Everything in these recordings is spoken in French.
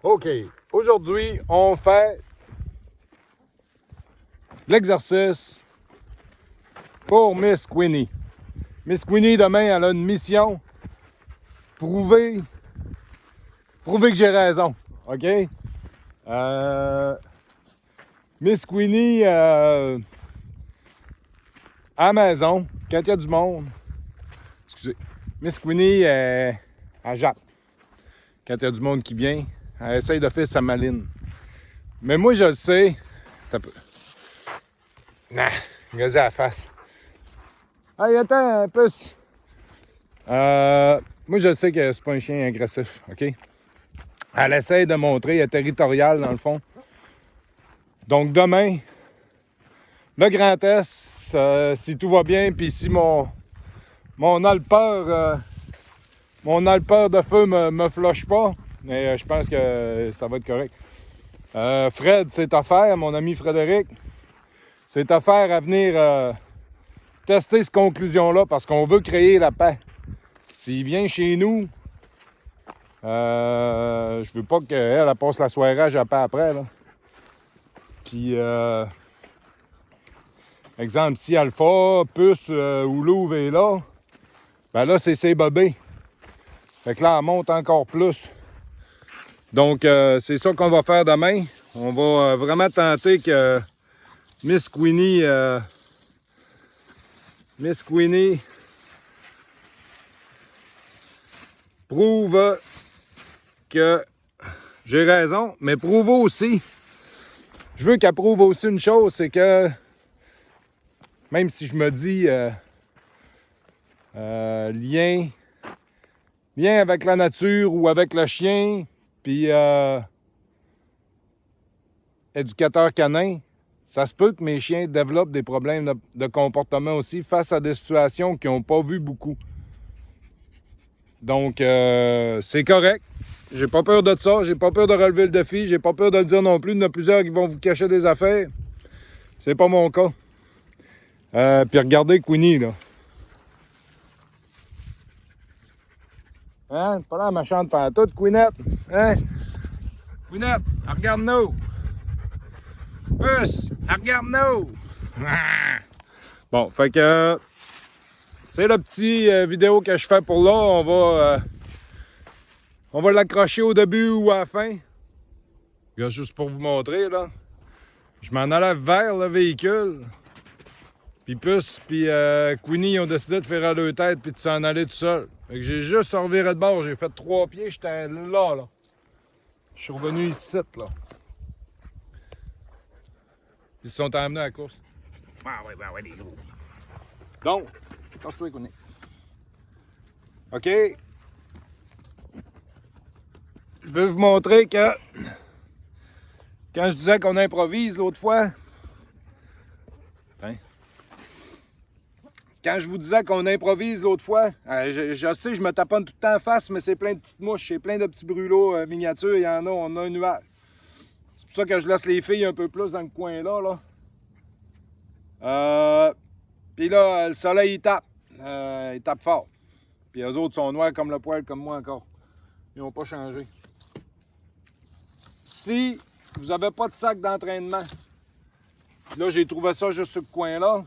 OK. Aujourd'hui, on fait l'exercice pour Miss Queenie. Miss Queenie, demain, elle a une mission. Prouver que j'ai raison. OK? Miss Queenie, à la maison, quand il y a du monde, excusez, Miss Queenie, elle jappe. Quand il y a du monde qui vient, elle essaye de faire sa maline. Mais moi, je le sais. T'as peu. Nah, gazé à la face. Hey, attends un peu. Moi, je sais que c'est pas un chien agressif, OK? Elle essaye de montrer, elle est territoriale, dans le fond. Donc, demain, le Grand Est, si tout va bien, puis si mon alpeur de feu me flush pas, mais je pense que ça va être correct. Fred, c'est offert, mon ami Frédéric, c'est offert à venir tester cette conclusion-là parce qu'on veut créer la paix. S'il vient chez nous, je veux pas qu'elle passe la soirée à japper après, là. Puis, exemple, si Alpha, Puce ou Louve est là, ben là, c'est ses bébés. Fait que là, elle monte encore plus. Donc, c'est ça qu'on va faire demain. On va vraiment tenter que Miss Queenie prouve que j'ai raison, mais prouve aussi. Je veux qu'elle prouve aussi une chose, c'est que même si je me dis lien avec la nature ou avec le chien, puis éducateur canin, ça se peut que mes chiens développent des problèmes de comportement aussi face à des situations qu'ils n'ont pas vu beaucoup. Donc, c'est correct. J'ai pas peur de ça. J'ai pas peur de relever le défi. J'ai pas peur de le dire non plus. Il y en a plusieurs qui vont vous cacher des affaires. C'est pas mon cas. Puis regardez Queenie, là. Hein? C'est pas là ma chante pantoute, Queenette. Hein? Queenette, regarde-nous. Puce, regarde-nous. Bon, fait que c'est le petit vidéo que je fais pour là. On va l'accrocher au début ou à la fin. Juste pour vous montrer, là. Je m'en allais vers le véhicule. Puis Puce, puis Queenie ont décidé de faire à leur tête puis de s'en aller tout seul. Fait que j'ai juste reviré de bord. J'ai fait 3 pieds, j'étais là. Je suis revenu ici, là. Ils se sont emmenés à la course. Ah ouais, les gros. Donc, casse-toi, Queenie. OK. Je veux vous montrer que quand je disais qu'on improvise l'autre fois, quand je vous disais qu'on improvise l'autre fois, je sais, je me taponne tout le temps en face, mais c'est plein de petites mouches, c'est plein de petits brûlots miniatures, il y en a, on a un nuage. C'est pour ça que je laisse les filles un peu plus dans le coin là. Puis là, le soleil, il tape fort. Puis eux autres sont noirs comme le poil, comme moi encore. Ils n'ont pas changé. Si vous n'avez pas de sac d'entraînement, là, j'ai trouvé ça juste sur le coin-là,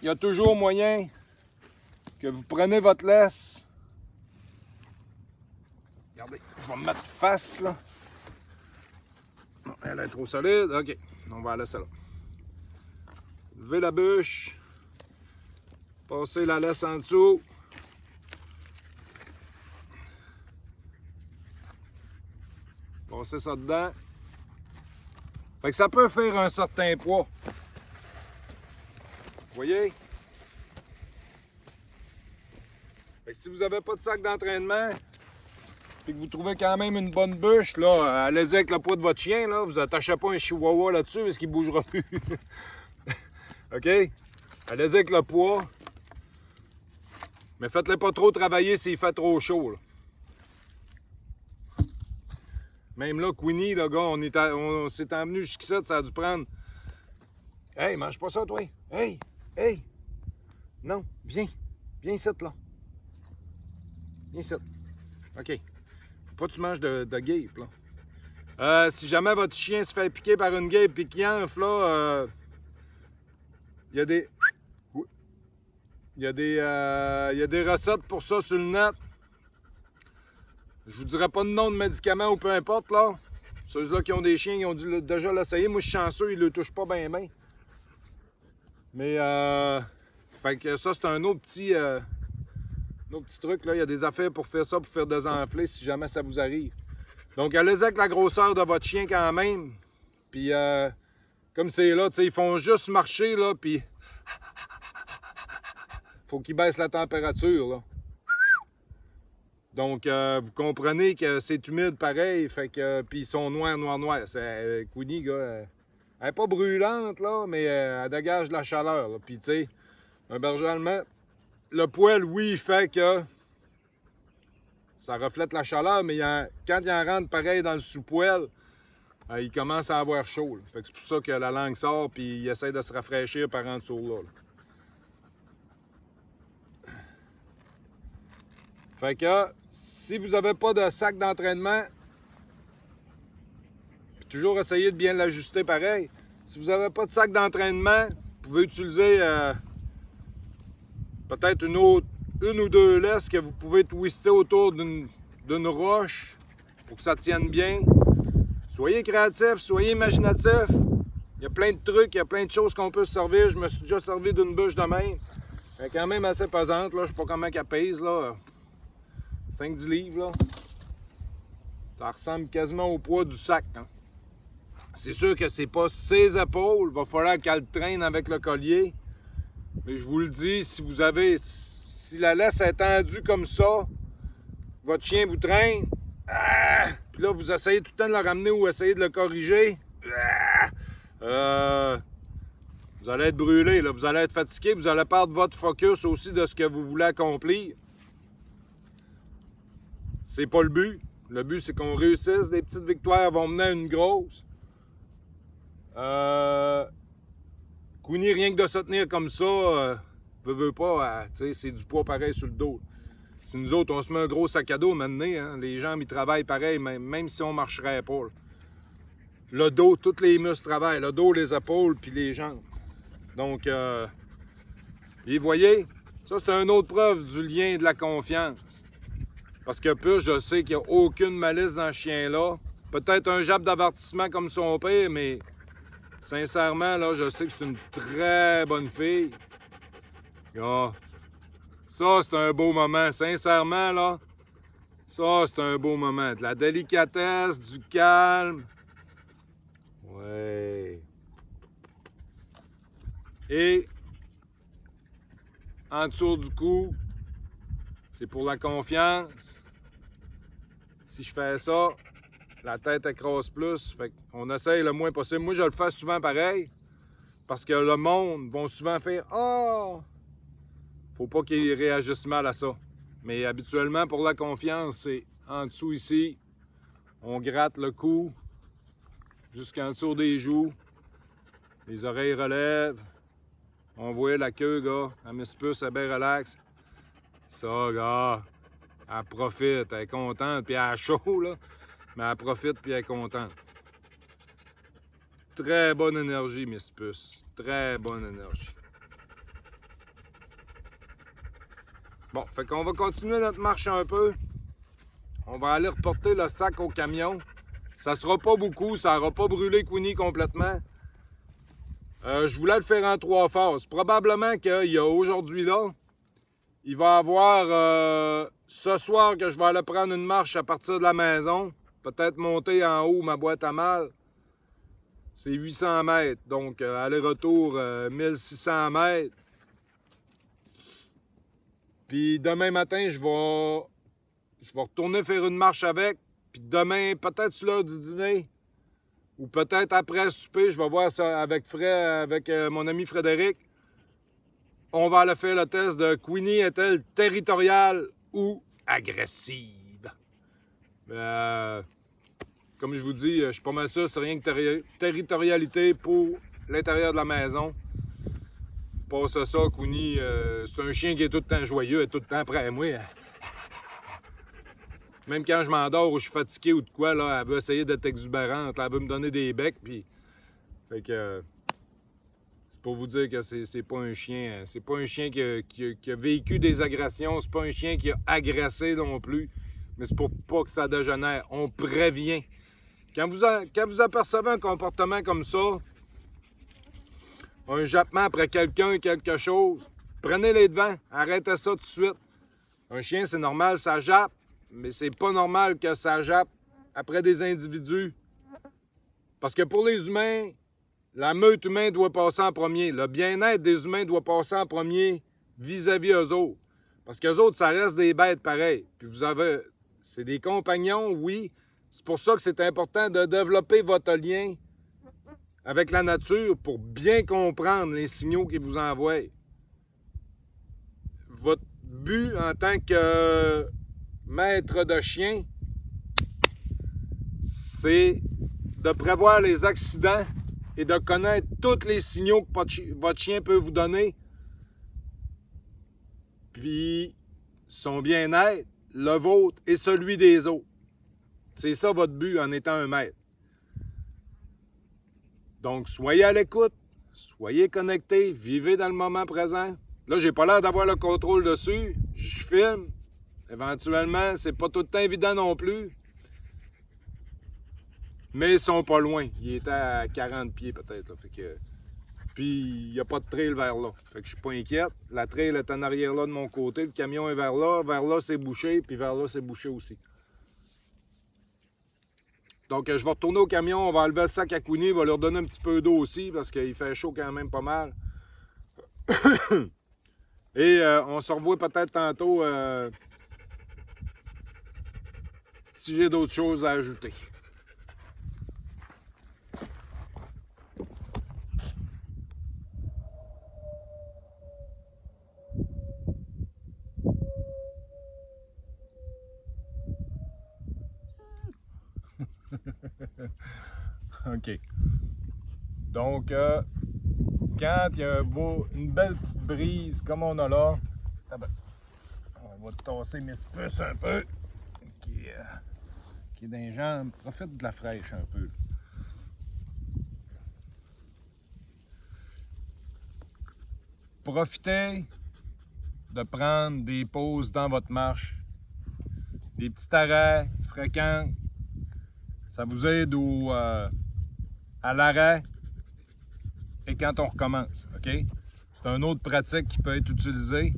il y a toujours moyen que vous prenez votre laisse. Regardez, je vais me mettre face, là. Non, elle est trop solide. OK, on va la laisser là. Levez la bûche. Passez la laisse en dessous. Passez ça dedans. Fait que ça peut faire un certain poids. Vous voyez? Fait que si vous n'avez pas de sac d'entraînement et que vous trouvez quand même une bonne bûche, là, allez-y avec le poids de votre chien, là. Vous attachez pas un chihuahua là-dessus parce qu'il ne bougera plus. OK? Allez-y avec le poids. Mais faites-le pas trop travailler s'il fait trop chaud, là. Même là, Queenie, le gars, on s'est emmené jusqu'ici, ça a dû prendre. Hey, mange pas ça, toi! Hey! Non, viens ici, là. Viens ici. OK. Faut pas que tu manges de guêpe, là. Si jamais votre chien se fait piquer par une guêpe et qu'il enfle, là, il y a des... Il y a des recettes pour ça sur le net. Je vous dirai pas de nom de médicaments ou peu importe, là. Ceux-là qui ont des chiens, ils ont dû déjà l'essayer. Moi, je suis chanceux, ils ne le touchent pas bien. Mais, fait que ça, c'est un autre petit truc, là. Il y a des affaires pour faire ça, pour faire désenfler, si jamais ça vous arrive. Donc, allez-y avec la grosseur de votre chien quand même. Puis, comme c'est là, tu sais, ils font juste marcher, là, puis... Faut qu'ils baissent la température, là. Donc, vous comprenez que c'est humide pareil, fait que... Puis ils sont noirs. C'est... Queenie, gars, elle est pas brûlante, là, mais elle dégage de la chaleur, là. Puis, tu sais, un berger allemand, le poil, oui, il fait que... Ça reflète la chaleur, mais quand il en rentre pareil dans le sous-poil, il commence à avoir chaud, là. Fait que c'est pour ça que la langue sort, puis il essaie de se rafraîchir par en dessous, là. Fait que, si vous n'avez pas de sac d'entraînement, toujours essayer de bien l'ajuster pareil. Si vous n'avez pas de sac d'entraînement, vous pouvez utiliser peut-être une ou deux laisses que vous pouvez twister autour d'une roche pour que ça tienne bien. Soyez créatif, soyez imaginatif. Il y a plein de trucs, il y a plein de choses qu'on peut se servir. Je me suis déjà servi d'une bûche de même. Elle est quand même assez pesante, là. Je sais pas comment elle pèse, là. 5-10 livres, là. Ça ressemble quasiment au poids du sac, hein. C'est sûr que c'est pas ses épaules. Il va falloir qu'elle traîne avec le collier. Mais je vous le dis, si la laisse est tendue comme ça, votre chien vous traîne, puis là, vous essayez tout le temps de le ramener ou essayez de le corriger, vous allez être brûlé, là. Vous allez être fatigué, vous allez perdre votre focus aussi de ce que vous voulez accomplir. C'est pas le but. Le but, c'est qu'on réussisse. Des petites victoires vont mener à une grosse. Queenie, rien que de se tenir comme ça, veut pas, c'est du poids pareil sur le dos. Si nous autres, on se met un gros sac à dos maintenant, hein, les jambes, ils travaillent pareil, même si on marcherait pas. Là. Le dos, tous les muscles travaillent. Le dos, les épaules, puis les jambes. Donc, et voyez, ça, c'est une autre preuve du lien et de la confiance. Parce que plus je sais qu'il n'y a aucune malice dans ce chien-là. Peut-être un jab d'avertissement comme son père, mais sincèrement, là, je sais que c'est une très bonne fille. Ah, ça, c'est un beau moment. Sincèrement, là, ça, c'est un beau moment. De la délicatesse, du calme. Ouais. Et en dessous du cou, c'est pour la confiance. Si je fais ça, la tête écrase plus. Fait qu'on essaye le moins possible. Moi, je le fais souvent pareil. Parce que le monde va souvent faire « Ah! » Faut pas qu'ils réagissent mal à ça. Mais habituellement, pour la confiance, c'est en dessous ici. On gratte le cou jusqu'en dessous des joues. Les oreilles relèvent. On voit la queue, gars. La Miss Puce, elle est bien relax. Ça, gars, elle profite, elle est contente, puis elle a chaud, là. Mais elle profite, puis elle est contente. Très bonne énergie, Miss Puce. Très bonne énergie. Bon, fait qu'on va continuer notre marche un peu. On va aller reporter le sac au camion. Ça sera pas beaucoup, ça n'aura pas brûlé Queenie complètement. Je voulais le faire en 3 phases. Probablement qu'il y a aujourd'hui là, il va y avoir ce soir que je vais aller prendre une marche à partir de la maison. Peut-être monter en haut ma boîte à mal. C'est 800 mètres, donc aller-retour 1600 mètres. Puis demain matin, je vais retourner faire une marche avec. Puis demain, peut-être sur l'heure du dîner, ou peut-être après souper, je vais voir ça avec mon ami Frédéric. On va aller faire le test de Queenie est-elle territoriale ou agressive? Comme je vous dis, je suis pas mal sûr, c'est rien que territorialité pour l'intérieur de la maison. Passe ça, Queenie, c'est un chien qui est tout le temps joyeux, et tout le temps près à moi. Même quand je m'endors ou je suis fatigué ou de quoi, là, elle veut essayer d'être exubérante. Elle veut me donner des becs, puis... Fait que... c'est pour vous dire que c'est pas un chien. C'est pas un chien qui a vécu des agressions. C'est pas un chien qui a agressé non plus. Mais c'est pour pas que ça dégénère. On prévient. Quand vous apercevez un comportement comme ça, un jappement après quelqu'un, quelque chose, prenez les devants. Arrêtez ça tout de suite. Un chien, c'est normal, ça jappe. Mais c'est pas normal que ça jappe après des individus. Parce que pour les humains, la meute humaine doit passer en premier. Le bien-être des humains doit passer en premier vis-à-vis eux autres. Parce qu'eux autres, ça reste des bêtes pareilles. Puis vous avez... c'est des compagnons, oui. C'est pour ça que c'est important de développer votre lien avec la nature pour bien comprendre les signaux qu'ils vous envoient. Votre but en tant que maître de chien, c'est de prévoir les accidents et de connaître tous les signaux que votre chien peut vous donner. Puis son bien-être, le vôtre et celui des autres. C'est ça votre but en étant un maître. Donc, soyez à l'écoute, soyez connectés, vivez dans le moment présent. Là, j'ai pas l'air d'avoir le contrôle dessus. Je filme. Éventuellement, c'est pas tout le temps évident non plus. Mais ils sont pas loin. Ils étaient à 40 pieds peut-être. Fait que... Puis, il n'y a pas de trail vers là. Fait que je suis pas inquiète. La trail est en arrière là de mon côté. Le camion est vers là. Vers là, c'est bouché. Puis vers là, c'est bouché aussi. Donc, je vais retourner au camion. On va enlever le sac à Queenie. On va leur donner un petit peu d'eau aussi parce qu'il fait chaud quand même pas mal. Et on se revoit peut-être tantôt si j'ai d'autres choses à ajouter. OK. Donc, quand il y a une belle petite brise comme on a là, on va tasser mes puces un peu, qui est dans les jambes. Profite de la fraîche un peu. Profitez de prendre des pauses dans votre marche, des petits arrêts fréquents. Ça vous aide à l'arrêt et quand on recommence, OK? C'est une autre pratique qui peut être utilisée,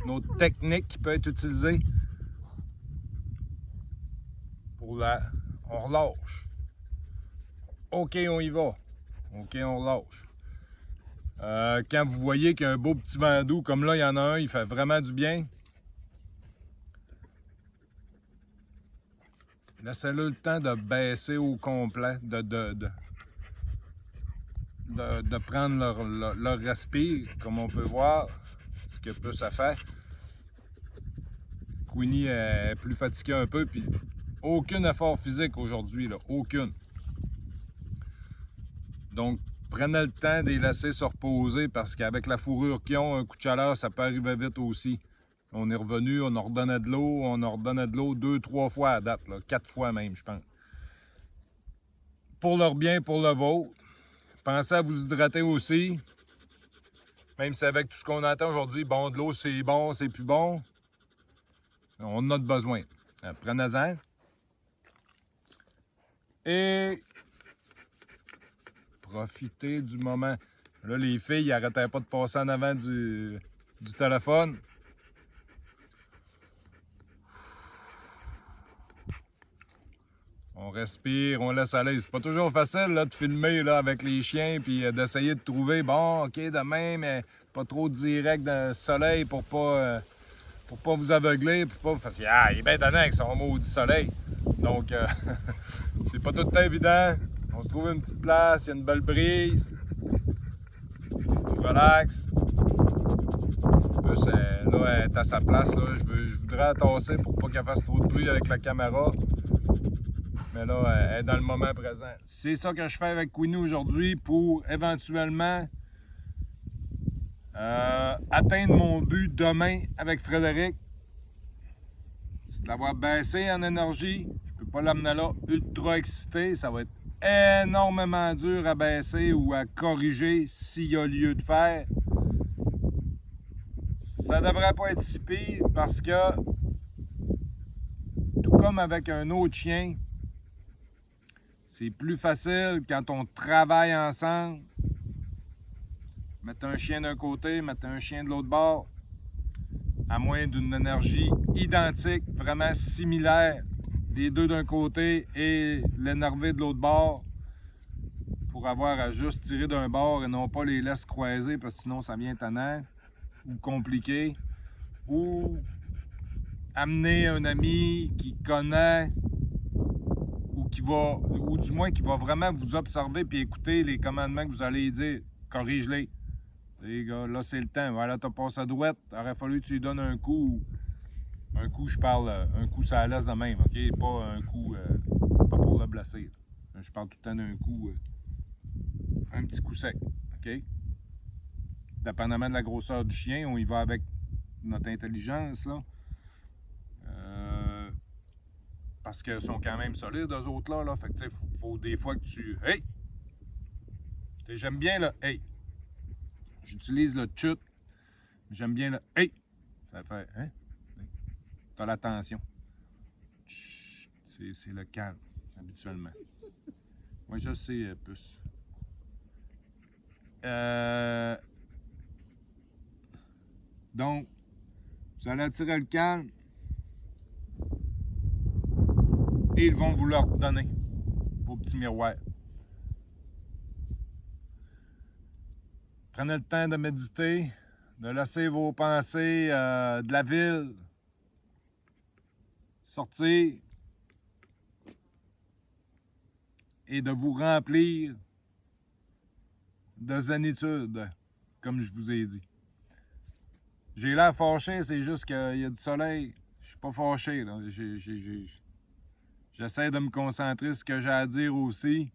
une autre technique qui peut être utilisée pour on relâche. OK, on y va. OK, on relâche. Quand vous voyez qu'il y a un beau petit vent doux, comme là, il y en a un, il fait vraiment du bien. Laissez-le le temps de baisser au complet, de prendre leur respire, comme on peut voir, ce que peut ça faire. Queenie est plus fatiguée un peu, puis aucun effort physique aujourd'hui, là, aucune. Donc, prenez le temps de les laisser se reposer parce qu'avec la fourrure qu'ils ont, un coup de chaleur, ça peut arriver vite aussi. On est revenu, on en redonnait de l'eau, 2-3 fois à date, là, 4 fois même, je pense. Pour leur bien, pour le vôtre. Pensez à vous hydrater aussi. Même si avec tout ce qu'on entend aujourd'hui, bon, de l'eau, c'est bon, c'est plus bon. On en a besoin. Prenez-en. Et profitez du moment. Là, les filles, ils n'arrêtaient pas de passer en avant du téléphone. On respire, on laisse aller. C'est pas toujours facile là, de filmer là, avec les chiens puis d'essayer de trouver, bon, OK, demain, mais pas trop direct dans le soleil pour pas vous aveugler. Pour pas... Parce qu'il il est bien donné avec son maudit soleil. Donc, c'est pas tout le temps évident. On se trouve une petite place, il y a une belle brise. Relax. Là, elle est à sa place. Là. Je voudrais la tasser pour pas qu'elle fasse trop de bruit avec la caméra. Mais là, elle est dans le moment présent. C'est ça que je fais avec Queenie aujourd'hui pour éventuellement atteindre mon but demain avec Frédéric. c'est de l'avoir baissé en énergie. Je peux pas l'amener là ultra excité. Ça va être énormément dur à baisser ou à corriger s'il y a lieu de faire. Ça devrait pas être si pire parce que, tout comme avec un autre chien, c'est plus facile quand on travaille ensemble. Mettre un chien d'un côté, mettre un chien de l'autre bord, à moins d'une énergie identique, vraiment similaire, les deux d'un côté et l'énervé de l'autre bord, pour avoir à juste tirer d'un bord et non pas les laisses croiser, parce que sinon ça devient tannant ou compliqué. Ou amener un ami qui connaît ou qui va, ou du moins qui va vraiment vous observer puis écouter les commandements que vous allez dire. Corrige-les. Les gars, là c'est le temps. Voilà, t'as passé à droite, il aurait fallu que tu lui donnes un coup. Un coup, je parle, un coup ça laisse de même, ok? Pas un coup, pas pour le blesser. Je parle tout le temps d'un coup, un petit coup sec, ok? Dépendamment de la grosseur du chien, on y va avec notre intelligence, là. Parce qu'ils sont quand même solides, eux autres, là. Fait que, tu sais, faut des fois que tu... Hey! J'aime bien le hey. J'utilise le chut. J'aime bien le hey. Ça fait, hein? T'as l'attention. C'est le calme, habituellement. Moi, je sais plus. Donc, vous allez attirer le calme et ils vont vous leur donner vos petits miroirs. Prenez le temps de méditer, de laisser vos pensées de la ville sortir et de vous remplir de zénitude, comme je vous ai dit. J'ai l'air fâché, c'est juste qu'il y a du soleil. Je suis pas fâché, là. J'essaie de me concentrer sur ce que j'ai à dire aussi.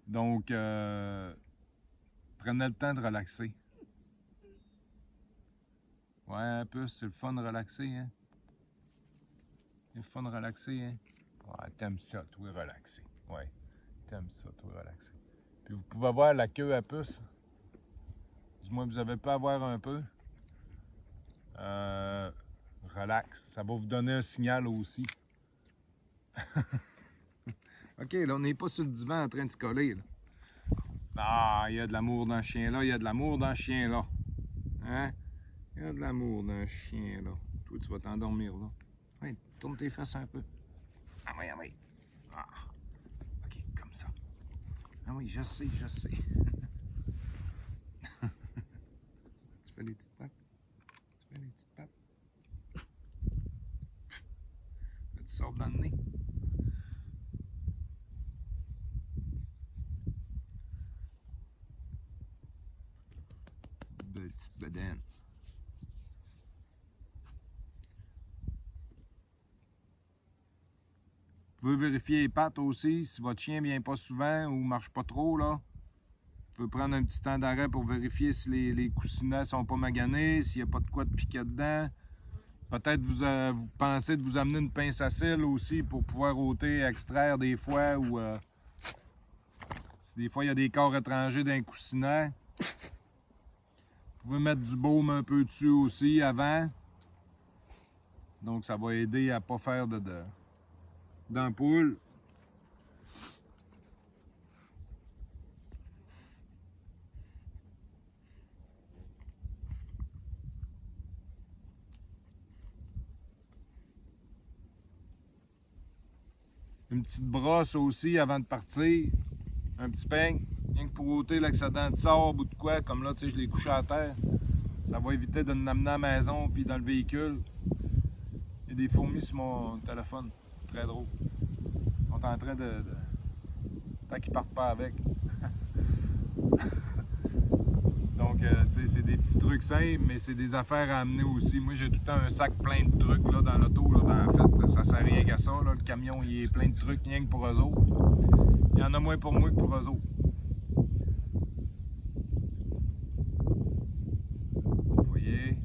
Donc, prenez le temps de relaxer. Ouais, un peu, c'est le fun de relaxer, hein? C'est le fun de relaxer, hein? Ouais, t'aimes ça, toi, relaxer. Ouais, t'aimes ça, toi, relaxer. Puis vous pouvez voir la queue à puce. Du moins, vous avez pas à voir un peu. Relax. Ça va vous donner un signal aussi. OK, là, on n'est pas sur le divan en train de se coller, là. Ah, il y a de l'amour dans ce chien-là, il y a de l'amour dans ce chien-là. Hein? Il y a de l'amour dans ce chien-là. Toi, tu vas t'endormir, là. Ouais, tourne tes fesses un peu. Ah oui, ah oui. Ah. OK, comme ça. Ah oui, je sais, je sais. Tu fais les petites pattes? Tu fais les petites pattes? Là, tu sors dans le nez. Belle petite bedaine. Vous pouvez vérifier les pattes aussi, si votre chien vient pas souvent ou marche pas trop, là. Vous pouvez prendre un petit temps d'arrêt pour vérifier si les coussinets sont pas maganés, s'il n'y a pas de quoi de piquer dedans. Peut-être vous pensez de vous amener une pince à cils aussi pour pouvoir ôter, extraire des fois, ou si des fois il y a des corps étrangers dans les coussinets. Vous pouvez mettre du baume un peu dessus aussi avant. Donc ça va aider à ne pas faire d'ampoule. Une petite brosse aussi avant de partir. Un petit peigne. Rien que pour ôter l'excédent de sable ou de quoi. Comme là, tu sais, je l'ai couché à terre. Ça va éviter de l'amener à la maison puis dans le véhicule. Il y a des fourmis sur mon téléphone. Très drôle. Ils sont en train de... Tant qu'ils partent pas avec. Donc, tu sais, c'est des petits trucs simples, mais c'est des affaires à amener aussi. Moi, j'ai tout le temps un sac plein de trucs là, dans l'auto. En fait, ça sert rien qu'à ça. Là. Le camion, il est plein de trucs, rien que pour eux autres. Il y en a moins pour moi que pour eux autres. Vous voyez?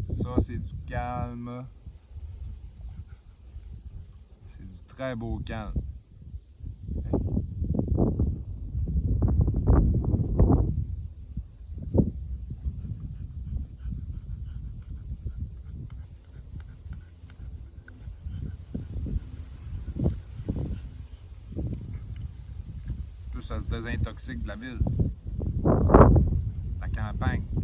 Ça, c'est du calme. très beau calme. Plus ça se désintoxique de la ville. La campagne.